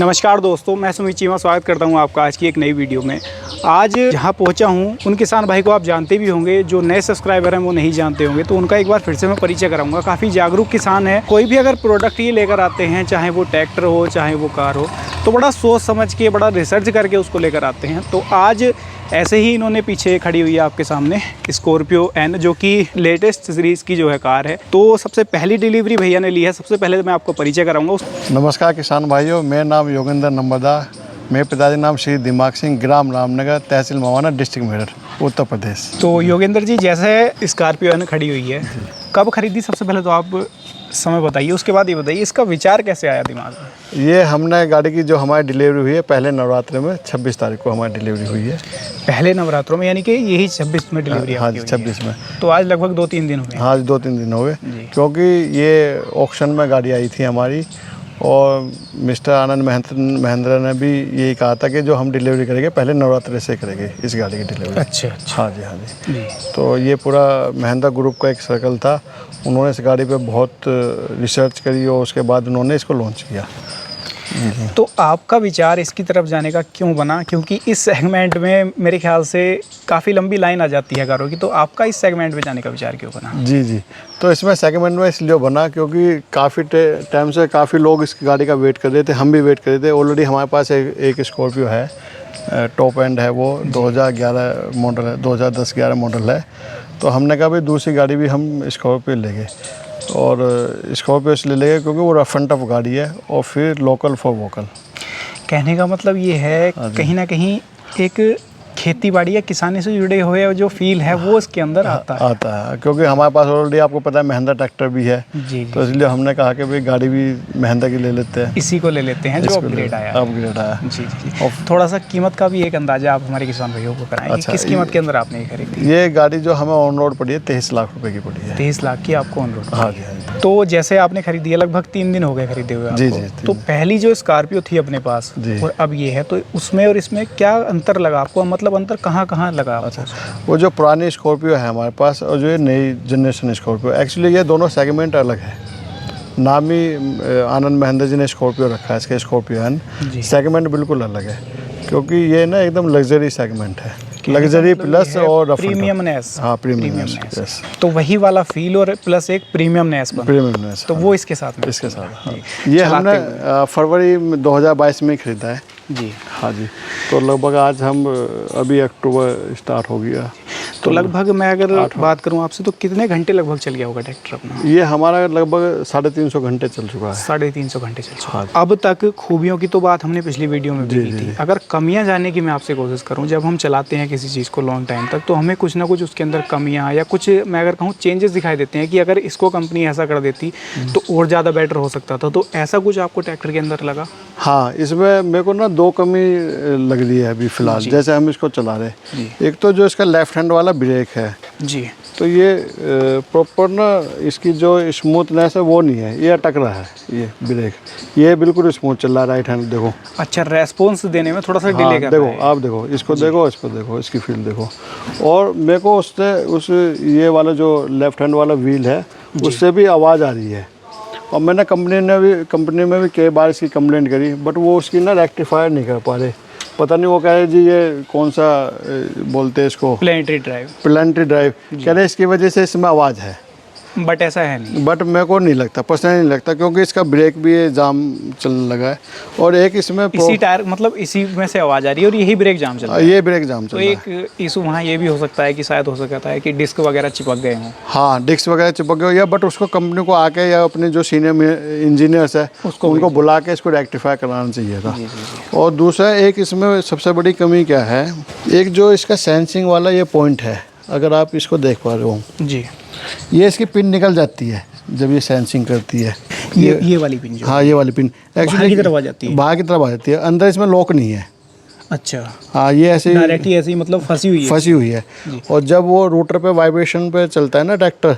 नमस्कार दोस्तों, मैं सुमित चीमा स्वागत करता हूं आपका आज की एक नई वीडियो में। आज जहां पहुंचा हूं उन किसान भाई को आप जानते भी होंगे, जो नए सब्सक्राइबर हैं वो नहीं जानते होंगे, तो उनका एक बार फिर से मैं परिचय कराऊंगा। काफ़ी जागरूक किसान है। कोई भी अगर प्रोडक्ट ये लेकर आते हैं, चाहे वो ट्रैक्टर हो चाहे वो कार हो, तो बड़ा सोच समझ के, बड़ा रिसर्च करके उसको लेकर आते हैं। तो आज ऐसे ही इन्होंने पीछे खड़ी हुई है आपके सामने स्कॉर्पियो एन, जो कि लेटेस्ट सीरीज़ की जो है कार है। तो सबसे पहली डिलीवरी भैया ने ली है। सबसे पहले मैं आपको परिचय कराऊंगा। नमस्कार किसान भाइयों, मेरा नाम योगेंद्र नंबरदार, मेरे पिताजी नाम श्री दिमाग सिंह, ग्राम रामनगर, तहसील मवाना, डिस्ट्रिक्ट मेरठ, उत्तर प्रदेश। तो योगेंद्र जी, जैसे स्कॉर्पियो एन खड़ी हुई है, कब खरीदी? सबसे पहले तो आप समय बताइए, उसके बाद ये बताइए इसका विचार कैसे आया दिमाग में। ये हमने गाड़ी की जो हमारी डिलीवरी हुई है पहले नवरात्रि में 26 तारीख को हमारी डिलीवरी हुई है। पहले नवरात्रों में, यानी कि यही 26 में डिलीवरी? हाँ जी, 26 में। तो आज लगभग 2-3 दिन हो गए। हाँ जी, 2-3 दिन हो गए, क्योंकि ये ऑक्शन में गाड़ी आई थी हमारी, और मिस्टर आनंद महेंद्र ने भी यही कहा था कि जो हम डिलीवरी करेंगे पहले नवरात्रि से करेंगे इस गाड़ी की डिलीवरी। अच्छा। हाँ जी, हाँ जी। तो ये पूरा महेंद्र ग्रुप का एक सर्कल था, उन्होंने इस गाड़ी पे बहुत रिसर्च करी और उसके बाद उन्होंने इसको लॉन्च किया। तो आपका विचार इसकी तरफ जाने का क्यों बना? क्योंकि इस सेगमेंट में मेरे ख्याल से काफ़ी लंबी लाइन आ जाती है कारों की, तो आपका इस सेगमेंट में जाने का विचार क्यों बना? जी जी, तो इसमें सेगमेंट में इसलिए बना क्योंकि काफ़ी टाइम से काफ़ी लोग इस गाड़ी का वेट कर रहे थे, हम भी वेट कर रहे थे। ऑलरेडी हमारे पास एक स्कॉर्पियो है, टॉप एंड है, वो 2011 मॉडल है, 2010-11 मॉडल है। तो हमने कहा भाई दूसरी गाड़ी भी हम स्कॉर्पियो लेंगे, और स्कॉर्पियो इसलिए लेंगे क्योंकि वो रफ एंड टफ गाड़ी है, और फिर लोकल फॉर वोकल। कहने का मतलब ये है, कहीं ना कहीं एक खेती बाड़ी या किसानी से जुड़े हुए जो फील है वो इसके अंदर आता है, क्योंकि हमारे पास ऑलरेडी आपको पता है महिंद्रा ट्रैक्टर भी है। जी। तो इसलिए हमने कहा कि भाई गाड़ी भी महिंद्रा की ले लेते हैं, इसी को ले लेते हैं जो अपग्रेड आया। जी जी। और थोड़ा सा कीमत का भी एक अंदाजा आप हमारे किसान भाइयों को कराएं। अच्छा, किस कीमत के अंदर आपने ये खरीदी? ये गाड़ी जो हमें ऑन रोड पड़ी है 23 लाख रुपए की पड़ी है। 23 लाख की आपको ऑन रोड? हाँ जी। तो जैसे आपने खरीदी है, लगभग 3 दिन हो गए खरीदे हुए आपको। जी जी। तो पहली जो स्कॉर्पियो थी अपने पास और अब ये है, तो उसमें और इसमें क्या अंतर लगा आपको? मतलब अंतर कहाँ लगा? अच्छा, वो जो पुरानी स्कॉर्पियो है हमारे पास और जो ये नई जनरेशन स्कॉर्पियो, एक्चुअली ये दोनों सेगमेंट अलग है। नाम ही आनंद महेंद्र जी ने स्कॉर्पियो रखा है, इसके स्कॉर्पियो एन। सेगमेंट बिल्कुल अलग है, क्योंकि ये ना एकदम लग्जरी सेगमेंट है, लग्जरी प्लस और प्रीमियमनेस। हाँ, प्रीमियमनेस। तो वही वाला फील और प्लस एक प्रीमियमनेस। तो वो इसके साथ में, इसके साथ ये हमने फरवरी 2022 में खरीदा है जी। हाँ जी। तो लगभग आज हम अभी अक्टूबर स्टार्ट हो गया, तो लगभग मैं अगर बात करूं आपसे, तो कितने घंटे लगभग चल गया होगा ट्रैक्टर अपना? ये हमारा लगभग 350 घंटे चल चुका है। 350 घंटे चल चुका है। हाँ। अब तक खूबियों की तो बात हमने पिछली वीडियो में भी की थी। अगर कमियां जानने की मैं आपसे कोशिश करूं, जब हम चलाते हैं किसी चीज़ को लॉन्ग टाइम तक, तो हमें कुछ ना कुछ उसके अंदर कमियां या कुछ, मैं अगर कहूँ, चेंजेस दिखाई देते हैं कि अगर इसको कंपनी ऐसा कर देती तो और ज़्यादा बेटर हो सकता था। तो ऐसा कुछ आपको ट्रैक्टर के अंदर लगा? हाँ, इसमें मेरे को ना 2 कमी लग रही है अभी फ़िलहाल, जैसे हम इसको चला रहे। एक तो जो इसका लेफ्ट हैंड वाला ब्रेक है जी, तो ये प्रॉपर ना इसकी जो स्मूथनेस है वो नहीं है, ये अटक रहा है ये ब्रेक। ये बिल्कुल स्मूथ चल रहा है राइट हैंड, देखो। अच्छा, रेस्पॉन्स देने में थोड़ा सा डिले कर रहा है। देखो, आप देखो, इसको देखो, इसको देखो, इसकी फील देखो। और मेरे को उससे उस ये वाला जो लेफ्ट हैंड वाला व्हील है उससे भी आवाज़ आ रही है, और मैंने कंपनी में भी कई बार इसकी कंप्लेंट करी, बट वो उसकी ना रेक्टिफायर नहीं कर पा रहे। पता नहीं वो कह रहे जी ये कौन सा बोलते हैं इसको, प्लेनेटरी ड्राइव कह रहे, इसकी वजह से इसमें आवाज़ है। बट ऐसा है नहीं। बट मेरे को नहीं लगता, पर्सनली नहीं लगता, क्योंकि इसका ब्रेक भी जाम चलने लगा है, और एक इसमें इसी टायर, मतलब इसी में से आवाज़ आ रही है, और यही ब्रेक जाम चल रहा है। ये ब्रेक जाम चल रहा है। तो एक इशू वहाँ ये भी हो सकता है कि शायद हो सकता है कि डिस्क वगैरह चिपक गए हों। हाँ, डिस्क वगैरह चिपक गए, या बट उसको कंपनी को आके या अपने जो सीनियर इंजीनियर्स है उनको बुला के इसको रेक्टिफाई कराना चाहिए था। और दूसरा, एक इसमें सबसे बड़ी कमी क्या है, एक जो इसका सेंसिंग वाला ये पॉइंट है, अगर आप इसको देख पा रहे हो जी, ये इसकी पिन निकल जाती है जब ये सेंसिंग करती है। ये वाली पिन जो, हाँ, ये वाली पिन एक्चुअली बाहर की तरफ आ जाती है। बाहर की तरफ आ जाती है, अंदर इसमें लॉक नहीं है। अच्छा। हाँ, ये ऐसे डायरेक्टली ऐसे ही, मतलब फंसी हुई है। और जब वो रोटर पे वाइब्रेशन पे चलता है ना ट्रैक्टर,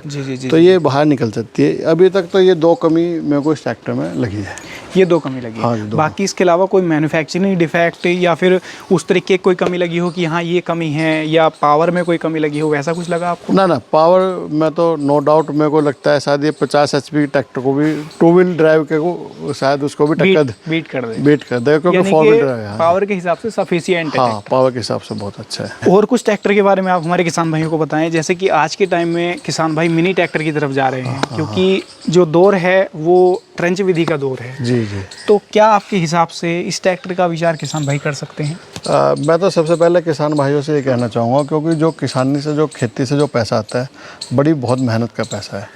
तो ये बाहर निकल सकती है। अभी तक तो ये 2 कमी मेरे को इस ट्रैक्टर में लगी है। ये 2 कमी लगी हाँ है। जी, 2। बाकी इसके अलावा कोई मैन्युफैक्चरिंग डिफेक्ट या फिर उस तरीके की कोई कमी लगी हो कि हाँ ये कमी है, या पावर में कोई कमी लगी हो, वैसा कुछ लगा आपको? ना पावर में तो नो डाउट मेरे को लगता है शायद ये 50 HP ट्रैक्टर को भी 2 व्हील ड्राइव के को शायद उसको भी टक्कर बीट कर दे, बीट कर दे, क्योंकि 4 व्हील ड्राइव है। पावर के हिसाब से सफिशिएंट है। हाँ, पावर के हिसाब से बहुत अच्छा है। और कुछ ट्रैक्टर के बारे में आप हमारे किसान भाइयों को बताएं, जैसे कि आज के टाइम में किसान भाई मिनी ट्रैक्टर की तरफ जा रहे हैं, क्योंकि जो दौर है वो ट्रेंच विधि का दौर है। जी जी। तो क्या आपके हिसाब से इस ट्रैक्टर का विचार किसान भाई कर सकते हैं? मैं तो सबसे पहले किसान भाइयों से ये कहना चाहूँगा, क्योंकि जो किसानी से, जो खेती से जो पैसा आता है, बड़ी बहुत मेहनत का पैसा है।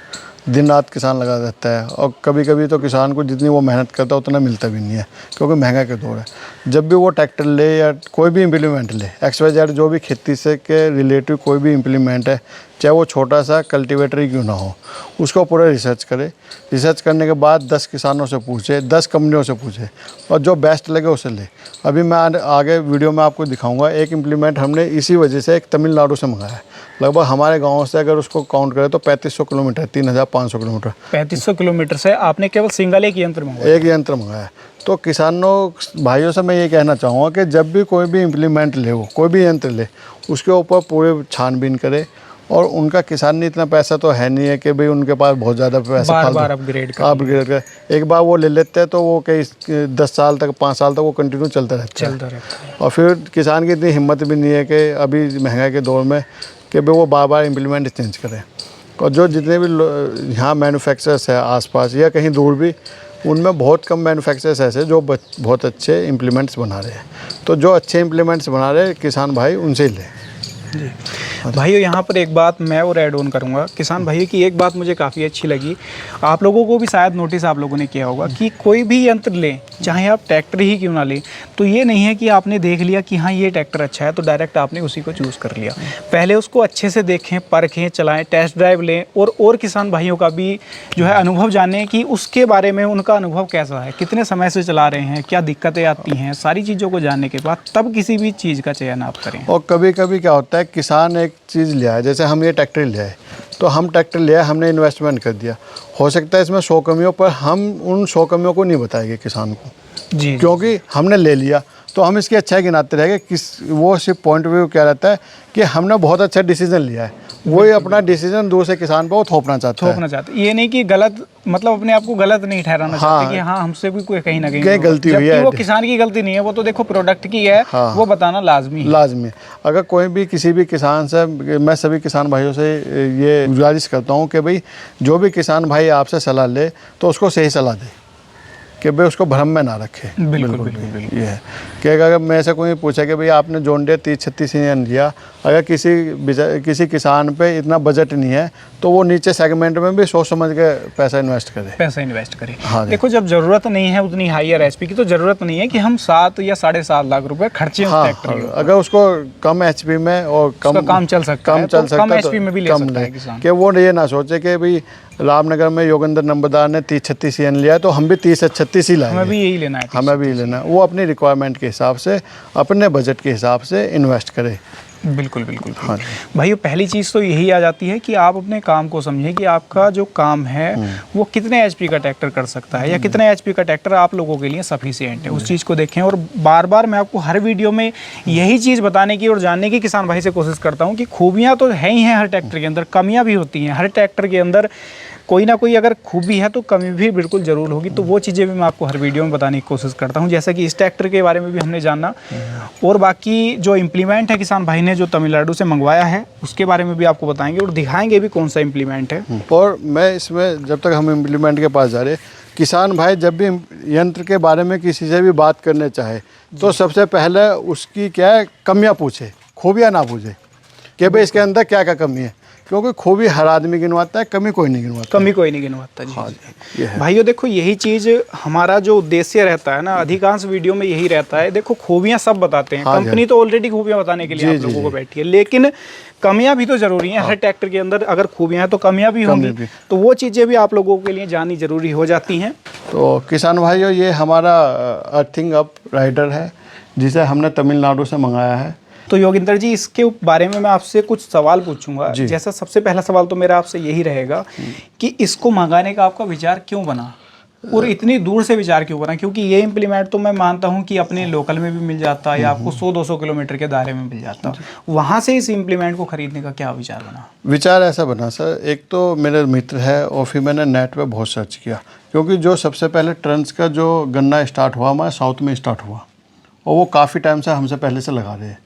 दिन रात किसान लगा रहता है, और कभी कभी तो किसान को जितनी वो मेहनत करता है उतना मिलता भी नहीं है, क्योंकि महंगा के दौर है। जब भी वो ट्रैक्टर ले या कोई भी इम्प्लीमेंट ले, XYZ जो भी खेती से के रिलेटिव कोई भी इम्प्लीमेंट है, चाहे वो छोटा सा कल्टीवेटर ही क्यों ना हो, उसको पूरा रिसर्च करे। रिसर्च करने के बाद 10 किसानों से पूछे, 10 कंपनियों से पूछे, और जो बेस्ट लगे उसे ले। अभी मैं आगे वीडियो में आपको दिखाऊंगा, एक इम्प्लीमेंट हमने इसी वजह से एक तमिलनाडु से मंगाया है। लगभग हमारे गांव से अगर उसको काउंट करें तो 3500 किलोमीटर, 3500 किलोमीटर। 3500 किलोमीटर से आपने केवल सिंगल एक यंत्र मंगाया? एक यंत्र मंगाया है। तो किसानों भाइयों से मैं ये कहना चाहूँगा कि जब भी कोई भी इम्प्लीमेंट ले, वो कोई भी यंत्र ले, उसके ऊपर पूरे छानबीन करे। और उनका किसान ने इतना पैसा तो है नहीं है कि भाई उनके पास बहुत ज़्यादा पैसा बार अपग्रेड कर एक बार वो ले लेते हैं तो वो कई 10 साल तक, 5 साल तक वो कंटिन्यू चलता रहता है। और फिर किसान की इतनी हिम्मत भी नहीं है कि अभी महंगाई के दौर में कि भाई वो बार बार इम्प्लीमेंट चेंज करें। और जो जितने भी यहाँ मैन्युफैक्चरर्स है आसपास या कहीं दूर भी, उनमें बहुत कम मैन्युफैक्चरर्स ऐसे जो बहुत अच्छे इम्प्लीमेंट्स बना रहे हैं। तो जो अच्छे इम्प्लीमेंट्स बना रहे हैं किसान भाई, उनसे ही लें। जी भाइयों, यहाँ पर एक बात मैं और ऐड ऑन करूँगा। किसान भाइयों की एक बात मुझे काफ़ी अच्छी लगी, आप लोगों को भी शायद नोटिस आप लोगों ने किया होगा कि कोई भी यंत्र लें, चाहे आप ट्रैक्टर ही क्यों ना लें, तो ये नहीं है कि आपने देख लिया कि हाँ ये ट्रैक्टर अच्छा है तो डायरेक्ट आपने उसी को चूज़ कर लिया। पहले उसको अच्छे से देखें, परखें, चलाएँ, टेस्ट ड्राइव लें, और किसान भाइयों का भी जो है अनुभव जानें कि उसके बारे में उनका अनुभव कैसा है, कितने समय से चला रहे हैं, क्या दिक्कतें आती हैं, सारी चीज़ों को जानने के बाद तब किसी भी चीज़ का चयन आप करें। और कभी कभी क्या होता है, किसान एक चीज़ लिया है, जैसे हम ये ट्रैक्टर लिया है, तो हम ट्रैक्टर लिया, हमने इन्वेस्टमेंट कर दिया, हो सकता है इसमें 100 कमियों, पर हम उन 100 कमियों को नहीं बताएंगे किसान को। जी, क्योंकि हमने ले लिया तो हम इसकी अच्छाई गिनाते रहेंगे। वो सिर्फ पॉइंट ऑफ व्यू क्या रहता है कि हमने बहुत अच्छा डिसीजन लिया है, वही अपना डिसीजन दूसरे किसान पर वो थोपना चाहते हैं। ये नहीं कि गलत, मतलब अपने आप को गलत नहीं ठहराना चाहते कि हाँ हमसे भी कोई कहीं ना कहीं गलती हुई है। वो किसान की गलती नहीं है, वो तो देखो प्रोडक्ट की है। हाँ, वो बताना लाजमी है। अगर कोई भी किसी भी किसान से, मैं सभी किसान भाइयों से ये गुजारिश करता हूँ कि भाई जो भी किसान भाई आपसे सलाह ले तो उसको सही सलाह दे, कि भाई उसको भ्रम में ना रखे। बिल्कुल ये है कि अगर मैं से कोई पूछे कि भाई आपने जॉन डीयर 3036 लिया, अगर किसी किसान पे इतना बजट नहीं है तो वो नीचे सेगमेंट में भी सोच समझ के पैसा इन्वेस्ट करे। हाँ, देखो जब ज़रूरत नहीं है उतनी हायर HP की, तो ज़रूरत नहीं है कि हम 7 या 7.5 लाख रुपए खर्चे हाँ, अगर उसको कम HP में और काम चल सकता है, कम HP में भी ले सकता है किसान। कि वो ये ना सोचे कि भाई रामनगर में योगेंद्र नंबरदार ने 3036 लिया तो हम भी 3036 ही लाएंगे, हमें भी यही लेना है। वो अपनी रिक्वायरमेंट के हिसाब से, अपने बजट के हिसाब से इन्वेस्ट करे। बिल्कुल। हाँ भाइयों, पहली चीज़ तो यही आ जाती है कि आप अपने काम को समझें कि आपका जो काम है वो कितने HP का ट्रैक्टर कर सकता है, या कितने HP का ट्रैक्टर आप लोगों के लिए सफिशिएंट है, उस चीज़ को देखें। और बार बार मैं आपको हर वीडियो में यही चीज़ बताने की और जानने की किसान भाई से कोशिश करता हूँ कि खूबियाँ तो है ही हैं हर ट्रैक्टर के अंदर, कमियाँ भी होती हैं। हर ट्रैक्टर के अंदर कोई ना कोई अगर खूबी है तो कमी भी बिल्कुल ज़रूर होगी, तो वो चीज़ें भी मैं आपको हर वीडियो में बताने की कोशिश करता हूँ। जैसा कि इस ट्रैक्टर के बारे में भी हमने जाना, और बाकी जो इम्प्लीमेंट है किसान भाई ने जो तमिलनाडु से मंगवाया है उसके बारे में भी आपको बताएंगे और दिखाएंगे भी कौन सा इम्प्लीमेंट है। और मैं इसमें, जब तक हम इम्प्लीमेंट के पास जा रहे, किसान भाई जब भी यंत्र के बारे में किसी से भी बात करने चाहे तो सबसे पहले उसकी क्या है, कमियाँ पूछे, खूबियाँ ना पूछे कि भाई इसके अंदर क्या क्या कमी है, क्योंकि खूबी हर आदमी गिनवाता है, कमी कोई नहीं गिनवाता। हाँ जी। भाइयों देखो, यही चीज़ हमारा जो उद्देश्य रहता है ना, अधिकांश वीडियो में यही रहता है। देखो खूबियाँ सब बताते हैं, कंपनी तो ऑलरेडी खूबियाँ बताने के लिए आप लोगों को बैठी है, लेकिन कमियाँ भी तो जरूरी हैं। हर ट्रैक्टर के अंदर अगर खूबियाँ हैं तो कमियाँ भी होंगी, तो वो चीज़ें भी आप लोगों के लिए जाननी जरूरी हो जाती हैं। तो किसान भाइयों, ये हमारा अर्थिंग अप राइडर है जिसे हमने तमिलनाडु से मंगाया है। तो योगेंद्र जी, इसके बारे में मैं आपसे कुछ सवाल पूछूंगा। जैसा सबसे पहला सवाल तो मेरा आपसे यही रहेगा कि इसको मंगाने का आपका विचार क्यों बना? और इतनी दूर से विचार क्यों करें? क्योंकि ये इम्प्लीमेंट तो मैं मानता हूँ कि अपने लोकल में भी मिल जाता है या आपको 100-200 किलोमीटर के दायरे में मिल जाता, वहाँ से इस इम्प्लीमेंट को खरीदने का क्या विचार बना? विचार ऐसा बना सर, एक तो मेरे मित्र है और फिर मैंने नेट पे बहुत सर्च किया, क्योंकि जो सबसे पहले ट्रेंड्स का जो गन्ना स्टार्ट हुआ हमारे साउथ में स्टार्ट हुआ और वो काफ़ी टाइम से हमसे पहले से लगा रहे हैं।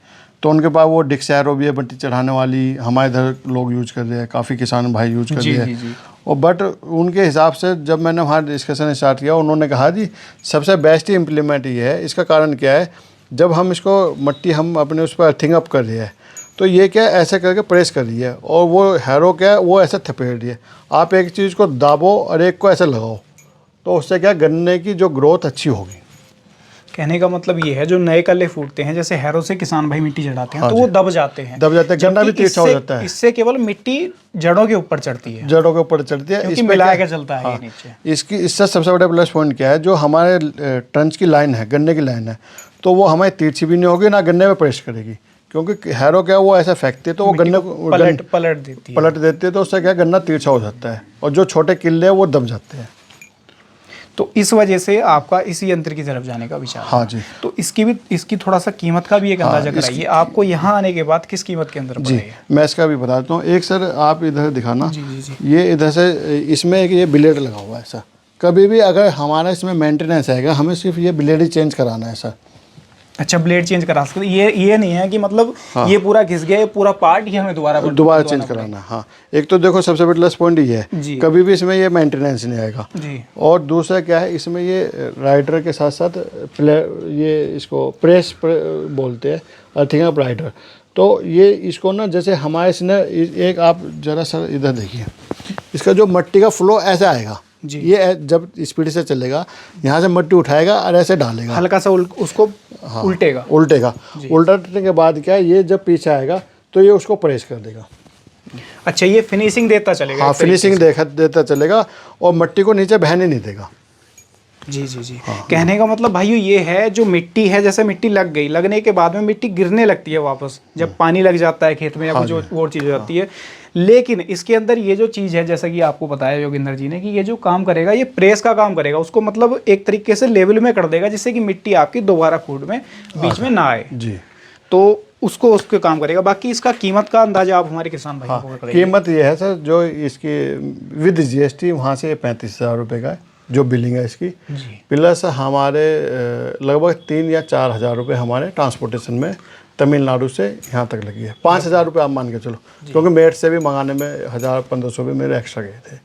तो उनके पास वो डिक्सैरो भी है, बट्टी चढ़ाने वाली, हमारे इधर लोग यूज कर रहे हैं, काफ़ी किसान भाई यूज कर रहे हैं। और बट उनके हिसाब से जब मैंने वहाँ डिस्कशन स्टार्ट किया, उन्होंने कहा जी सबसे बेस्ट इम्प्लीमेंट ये है। इसका कारण क्या है, जब हम इसको मट्टी हम अपने उस पर अर्थिंग अप कर रही है तो ये क्या है, ऐसे करके प्रेस कर रही है और वो हैरो क्या है वो ऐसे थपेड़ रही है। आप एक चीज़ को दाबो और एक को ऐसे लगाओ तो उससे क्या गन्ने की जो ग्रोथ अच्छी होगी। कहने का मतलब ये है, जो नए कल्ले फूटते हैं जैसे हैरो से किसान भाई मिट्टी चढ़ाते हैं, हाँ तो वो दब जाते हैं, गन्ना भी तिरछा हो जाता है। इससे केवल मिट्टी जड़ों के ऊपर चढ़ती है, जड़ों के ऊपर चढ़ती है, क्योंकि मिला के चलता है। ये नीचे इसकी इससे सबसे बड़ा प्लस पॉइंट क्या है, जो हमारे ट्रंच की लाइन है, गन्ने की लाइन है, तो वो हमारी तिरछी भी नहीं होगी ना गन्ने में प्रेस करेगी, क्योंकि हैरो क्या वो ऐसा फेंकती है तो वो गन्ने को पलट देती है, तो उससे क्या गन्ना तिरछा हो जाता है और जो छोटे किले हैं वो दब जाते हैं। तो इस वजह से आपका इसी यंत्र की तरफ जाने का विचार। हाँ जी। तो इसकी थोड़ा सा कीमत का भी एक अंदाजा कराइए, आपको यहाँ आने के बाद किस कीमत के अंदर जी मैं इसका भी बताता हूँ। एक सर आप इधर दिखाना। जी। ये इधर से इसमें एक ये ब्लेड लगा हुआ है सर। कभी भी अगर हमारा इसमें मेंटेनेंस आएगा, हमें सिर्फ ये ब्लेड ही चेंज कराना है सर। अच्छा, ब्लेड चेंज करा सकते, ये नहीं है कि मतलब ये पूरा घिस गया, ये पूरा पार्ट ही हमें दोबारा चेंज कराना है। हाँ, एक तो देखो सबसे बड़ा प्लस पॉइंट ये है, कभी भी इसमें ये मेंटेनेंस नहीं आएगा जी। और दूसरा क्या है, इसमें ये राइडर के साथ साथ ये इसको प्रेस बोलते हैं, अर्थिंग अप राइडर। तो ये इसको ना जैसे हमारे इसने एक आप जरा सर इधर देखिए, इसका जो मट्टी का फ्लो ऐसा आएगा जी। ये जब स्पीड से चलेगा, यहाँ से मट्टी उठाएगा और ऐसे डालेगा, हल्का सा उसको उल्टेगा उल्टने के बाद क्या है, ये जब पीछे आएगा तो ये उसको प्रेस कर देगा। अच्छा, ये फिनिशिंग देता चलेगा। हाँ, फिनिशिंग देता चलेगा और मट्टी को नीचे बहने नहीं देगा। जी। हाँ, कहने का मतलब भाइयों ये है, जो मिट्टी है, जैसे मिट्टी लग गई, लगने के बाद में मिट्टी गिरने लगती है वापस, जब पानी लग जाता है खेत में या कुछ और चीज़ हो जाती है। लेकिन इसके अंदर ये जो चीज़ है, जैसा कि आपको बताया योगिंदर जी ने, कि ये जो काम करेगा ये प्रेस का काम करेगा, उसको मतलब एक तरीके से लेवल में कर देगा, जिससे कि मिट्टी आपकी दोबारा फूट में बीच में ना आए जी। तो उसको काम करेगा। बाकी इसका कीमत का अंदाजा आप हमारे किसान भाई को करेंगे। कीमत ये है सर, जो इसकी विद GST वहाँ से 35,000 रुपये का है जो बिलिंग है इसकी, प्लस हमारे लगभग 3 या 4 हज़ार रुपये हमारे ट्रांसपोर्टेशन में तमिलनाडु से यहाँ तक लगी है। 5,000 रुपये आप मान के चलो, क्योंकि मेट से भी मंगाने में 1,000-1,500 भी मेरे एक्स्ट्रा गए थे।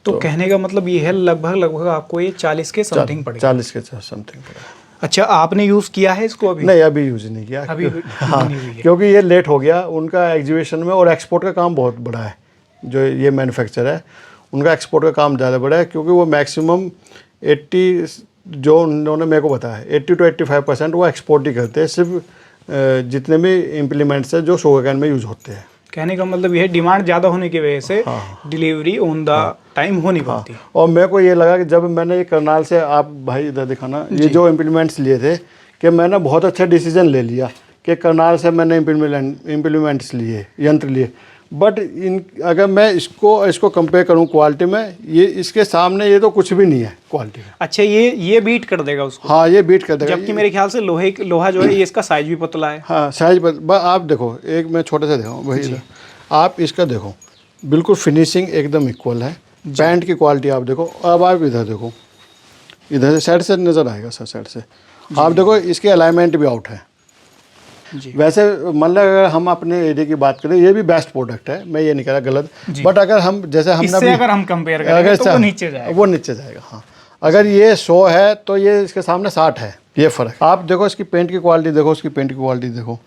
तो कहने का मतलब ये है लगभग आपको ये 40 के समथिंग पड़ेगा। 40 के समथिंग पड़ेगा। अच्छा, आपने यूज़ किया है इसको अभी? नहीं, अभी यूज़ नहीं किया अभी। हाँ, क्योंकि ये लेट हो गया उनका एग्जीबिशन में, और एक्सपोर्ट का काम बहुत बड़ा है। जो ये मैन्युफैक्चर है उनका एक्सपोर्ट का काम ज़्यादा बड़ा है, क्योंकि वो मैक्सिमम 80 जो उन्होंने मेरे को बताया 80 to 85% वो एक्सपोर्ट ही करते हैं, सिर्फ जितने भी इम्प्लीमेंट्स है जो शुगर कैन में यूज़ होते हैं। कहने का मतलब ये है, डिमांड ज़्यादा होने की वजह से डिलीवरी ऑन द टाइम हो नहीं पाती। और मेरे को ये लगा कि जब मैंने ये करनाल से, आप भाई इधर दिखाना, ये जो इम्प्लीमेंट्स लिए थे, कि मैंने बहुत अच्छा डिसीजन ले लिया कि करनाल से मैंने इम्प्लीमेंट्स लिए, यंत्र लिए। बट अगर मैं इसको कंपेयर करूं क्वालिटी में, ये इसके सामने ये तो कुछ भी नहीं है क्वालिटी में। अच्छा, ये बीट कर देगा उसको? हाँ, ये बीट कर देगा, जबकि मेरे ख्याल से लोहा जो है ये इसका साइज भी पतला है। हाँ, साइज आप देखो, एक मैं छोटे से देखो भाई, आप इसका देखो, बिल्कुल फिनिशिंग एकदम इक्वल है। पैंट की क्वालिटी आप देखो। अब आप इधर देखो, इधर से साइड से नज़र आएगा सर, साइड से आप देखो, इसके अलाइनमेंट भी आउट है जी। वैसे मतलब अगर हम अपने एरिया की बात करें, ये भी बेस्ट प्रोडक्ट है, मैं ये नहीं कह रहा गलत, बट अगर हम जैसे हमने अगर हम कंपेयर करें तो वो नीचे जाएगा। हाँ, अगर ये 100 है तो ये इसके सामने 60 है, ये फ़र्क। आप देखो इसकी पेंट की क्वालिटी देखो, उसकी पेंट की क्वालिटी देखो,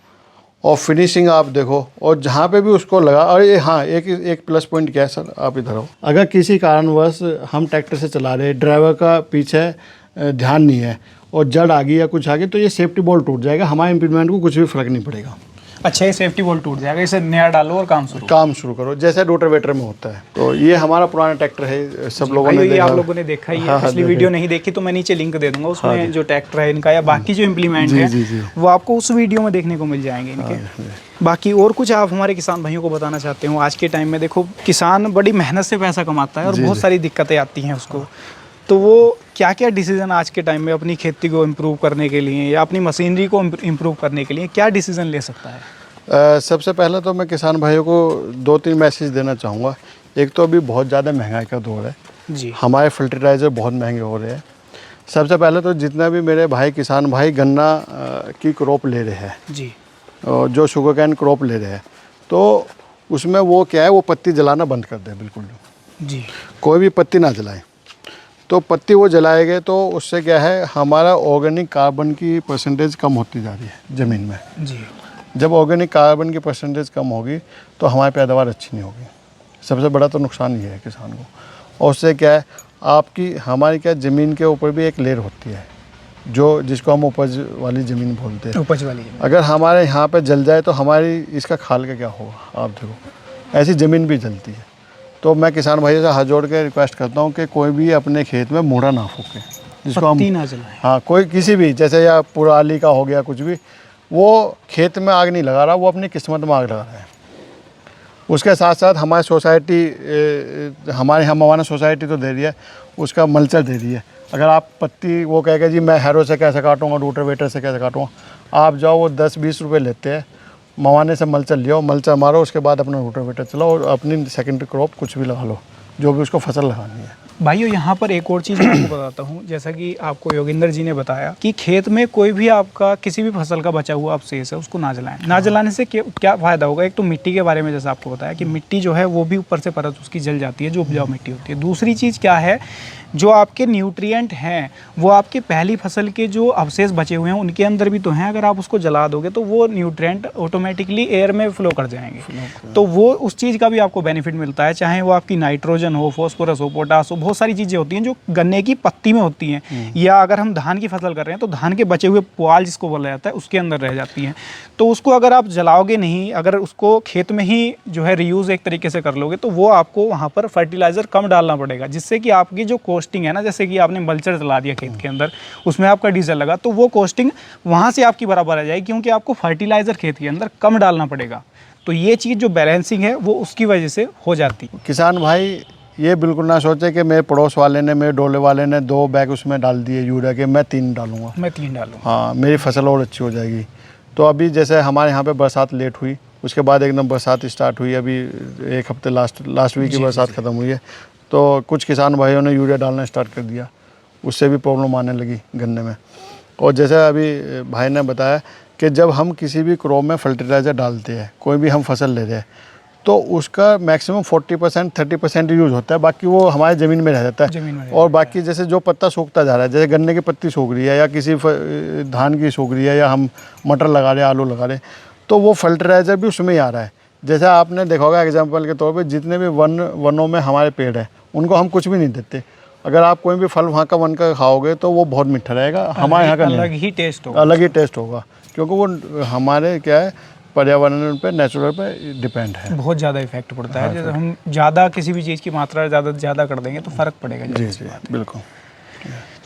और फिनिशिंग आप देखो, और जहाँ पे भी उसको लगा। और ये हाँ, एक प्लस पॉइंट क्या है सर, आप इधर हो, अगर किसी कारणवश हम ट्रैक्टर से चला रहे, ड्राइवर का पीछे ध्यान नहीं है और जड़ आ गई या कुछ आ गई, तो ये सेफ्टी बोल्ट टूट जाएगा, हमारे इम्प्लीमेंट को कुछ भी फर्क नहीं पड़ेगा। अच्छा, ये सेफ्टी बोल्ट टूट जाएगा, इसे नया डालो और काम शुरू करो, जैसे रोटावेटर में होता है। तो ये हमारा पुराना ट्रैक्टर है, सब लोगों ने देखा, आप लोगों ने देखा ही है। पिछली वीडियो नहीं देखी तो मैं नीचे लिंक दे दूंगा, उसमें जो ट्रैक्टर है इनका या बाकी जो इम्प्लीमेंट है वो आपको उस वीडियो में देखने को मिल जाएंगे इनके। बाकी और कुछ आप हमारे किसान भाइयों को बताना चाहते हो? आज के टाइम में देखो, किसान बड़ी मेहनत से पैसा कमाता है और बहुत सारी दिक्कतें आती हैं उसको, तो वो क्या क्या डिसीज़न आज के टाइम में अपनी खेती को इम्प्रूव करने के लिए या अपनी मशीनरी को इम्प्रूव करने के लिए क्या डिसीज़न ले सकता है? सबसे पहले तो मैं किसान भाइयों को 2-3 मैसेज देना चाहूँगा। एक तो अभी बहुत ज़्यादा महंगाई का दौर है जी। हमारे फर्टिलाइज़र बहुत महंगे हो रहे हैं। सबसे पहले तो जितने भी मेरे भाई किसान भाई गन्ना की क्रॉप ले रहे हैं जी। जो शुगर कैन क्रॉप ले रहे हैं तो उसमें वो क्या है वो पत्ती जलाना बंद कर दे बिल्कुल जी। कोई भी पत्ती ना जलाए। तो पत्ती वो जलाएंगे तो उससे क्या है हमारा ऑर्गेनिक कार्बन की परसेंटेज कम होती जा रही है ज़मीन में। जी। जब ऑर्गेनिक कार्बन की परसेंटेज कम होगी तो हमारी पैदावार अच्छी नहीं होगी। सबसे बड़ा तो नुकसान ये है किसान को। और उससे क्या है आपकी हमारी क्या ज़मीन के ऊपर भी एक लेयर होती है जो जिसको हम उपज वाली ज़मीन बोलते हैं। उपज वाली ज़मीन। अगर हमारे यहाँ पे जल जाए तो हमारी इसका खाल का क्या होगा। आप देखो ऐसी ज़मीन भी जलती है। तो मैं किसान भाइयों से हाथ जोड़ के रिक्वेस्ट करता हूँ कि कोई भी अपने खेत में मूड़ा ना फूके जिसको हम ना जलाएं। हाँ कोई किसी भी जैसे या पुराली का हो गया कुछ भी वो खेत में आग नहीं लगा रहा वो अपनी किस्मत में आग लगा रहा है। उसके साथ साथ हमारी सोसाइटी हमारे यहाँ मवाना सोसाइटी तो दे रही है उसका मल्चर दे रही है। अगर आप पत्ती वो कहेगा जी मैं हैरो से कैसे काटूँगा रोटावेटर से कैसे काटूँगा आप जाओ वो 10-20 रुपये लेते हैं मवाने से मल्चर लियो मल्चर मारो उसके बाद अपना रोटावेटर चलाओ और अपनी सेकेंडरी क्रॉप कुछ भी लगा लो जो भी उसको फसल लगानी है। भाइयों यहाँ पर एक और चीज़ मैं आपको बताता हूँ जैसा कि आपको योगेंद्र जी ने बताया कि खेत में कोई भी आपका किसी भी फसल का बचा हुआ अवशेष है उसको ना जलाएं। ना जलाने से क्या फ़ायदा होगा। एक तो मिट्टी के बारे में जैसा आपको बताया कि मिट्टी जो है वो भी ऊपर से परत उसकी जल जाती है जो उपजाऊ मिट्टी होती है। दूसरी चीज़ क्या है जो आपके न्यूट्रिएंट हैं वो आपके पहली फसल के जो अवशेष बचे हुए हैं उनके अंदर भी तो हैं। अगर आप उसको जला दोगे तो वो न्यूट्रिएंट ऑटोमेटिकली एयर में फ्लो कर जाएंगे तो वो उस चीज़ का भी आपको बेनिफिट मिलता है चाहे वो आपकी नाइट्रोजन हो फॉस्फोरस हो पोटास हो बहुत सारी चीज़ें होती हैं जो गन्ने की पत्ती में होती हैं या अगर हम धान की फसल कर रहे हैं तो धान के बचे हुए पुआल जिसको बोला जाता है उसके अंदर रह जाती हैं। तो उसको अगर आप जलाओगे नहीं अगर उसको खेत में ही जो है रीयूज़ एक तरीके से कर लोगे तो वो आपको वहाँ पर फर्टिलाइज़र कम डालना पड़ेगा जिससे कि आपकी जो कॉस्टिंग है ना जैसे कि आपने मल्चर चला दिया खेत के अंदर उसमें आपका डीजल लगा तो वो कॉस्टिंग वहाँ से आपकी बराबर आ जाएगी क्योंकि आपको फर्टिलाइज़र खेत के अंदर कम डालना पड़ेगा। तो ये चीज़ जो बैलेंसिंग है वो उसकी वजह से हो जाती है। किसान भाई ये बिल्कुल ना सोचे कि मेरे पड़ोस वाले ने मेरे डोले वाले ने 2 बैग उसमें डाल दिए यूरिया के मैं 3 डालूंगा मैं 3 डालूंगा हाँ मेरी फसल और अच्छी हो जाएगी। तो अभी जैसे हमारे यहाँ पे बरसात लेट हुई उसके बाद एकदम बरसात स्टार्ट हुई अभी 1 हफ्ते लास्ट वीक की बरसात ख़त्म हुई है तो कुछ किसान भाइयों ने यूरिया डालना स्टार्ट कर दिया उससे भी प्रॉब्लम आने लगी गन्ने में। और जैसे अभी भाई ने बताया कि जब हम किसी भी क्रॉप में फर्टिलाइज़र डालते हैं कोई भी हम फसल ले रहे हैं तो उसका मैक्सिमम 40% 30% यूज़ होता है बाकी वो हमारे ज़मीन में रह जाता है। और बाकी जैसे जो पत्ता सूखता जा रहा है जैसे गन्ने की पत्ती सूख रही है या किसी धान की सूख रही है या हम मटर लगा रहे हैं आलू लगा रहे हैं तो वो फर्टिलाइज़र भी उसमें ही आ रहा है। जैसे आपने देखा होगा एग्जाम्पल के तौर पर जितने भी वनों में हमारे पेड़ हैं उनको हम कुछ भी नहीं देते। अगर आप कोई भी फल वहाँ का वन का खाओगे तो वो बहुत मीठा रहेगा हमारे यहाँ का अलग ही टेस्ट होगा क्योंकि वो हमारे क्या है पर्यावरण पे नेचुरल पे डिपेंड है। बहुत ज़्यादा इफेक्ट पड़ता है। जैसे हम ज़्यादा किसी भी चीज़ की मात्रा ज़्यादा कर देंगे तो फ़र्क पड़ेगा। जी बिल्कुल।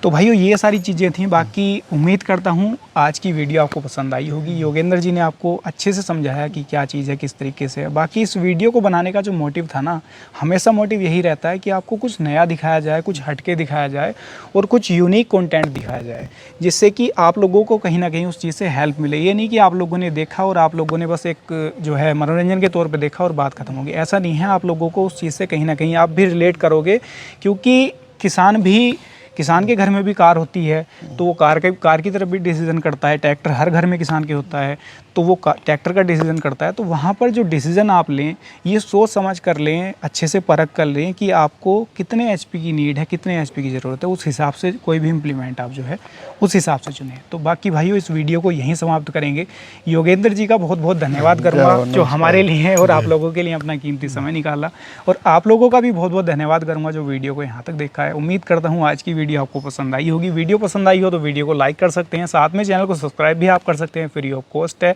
तो भाइयों ये सारी चीज़ें थी। बाकी उम्मीद करता हूँ आज की वीडियो आपको पसंद आई होगी। योगेंद्र जी ने आपको अच्छे से समझाया कि क्या चीज़ है किस तरीके से। बाकी इस वीडियो को बनाने का जो मोटिव था ना हमेशा मोटिव यही रहता है कि आपको कुछ नया दिखाया जाए कुछ हटके दिखाया जाए और कुछ यूनिक कंटेंट दिखाया जाए जिससे कि आप लोगों को कहीं ना कहीं उस चीज़ से हेल्प मिले। ये नहीं कि आप लोगों ने देखा और आप लोगों ने बस एक जो है मनोरंजन के तौर पर देखा और बात खत्म होगी। ऐसा नहीं है। आप लोगों को उस चीज़ से कहीं ना कहीं आप भी रिलेट करोगे क्योंकि किसान के घर में भी कार होती है तो वो कार की तरफ भी डिसीज़न करता है। ट्रैक्टर हर घर में किसान के होता है तो वो ट्रैक्टर का डिसीज़न करता है। तो वहाँ पर जो डिसीज़न आप लें ये सोच समझ कर लें अच्छे से परख कर लें कि आपको कितने एचपी की नीड है कितने एचपी की ज़रूरत है उस हिसाब से कोई भी इम्प्लीमेंट आप जो है उस हिसाब से चुनें। तो बाकी भाइयों इस वीडियो को यहीं समाप्त करेंगे। योगेंद्र जी का बहुत बहुत धन्यवाद करूँगा जो हमारे लिए और आप लोगों के लिए अपना कीमती समय निकाला और आप लोगों का भी बहुत बहुत धन्यवाद करूँगा जो वीडियो को यहाँ तक देखा है। उम्मीद करता हूँ आज की वीडियो आपको पसंद आई होगी। वीडियो पसंद आई हो तो वीडियो को लाइक कर सकते हैं साथ में चैनल को सब्सक्राइब भी आप कर सकते हैं फ्री ऑफ कॉस्ट है।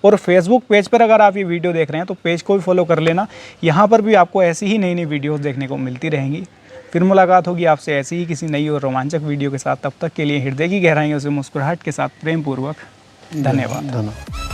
और फेसबुक पेज पर अगर आप ये वीडियो देख रहे हैं तो पेज को भी फॉलो कर लेना। यहाँ पर भी आपको ऐसी ही नई नई वीडियोस देखने को मिलती रहेंगी। फिर मुलाकात होगी आपसे ऐसी ही किसी नई और रोमांचक वीडियो के साथ। तब तक के लिए हृदय की गहराइयों से मुस्कुराहट के साथ प्रेम पूर्वक धन्यवाद।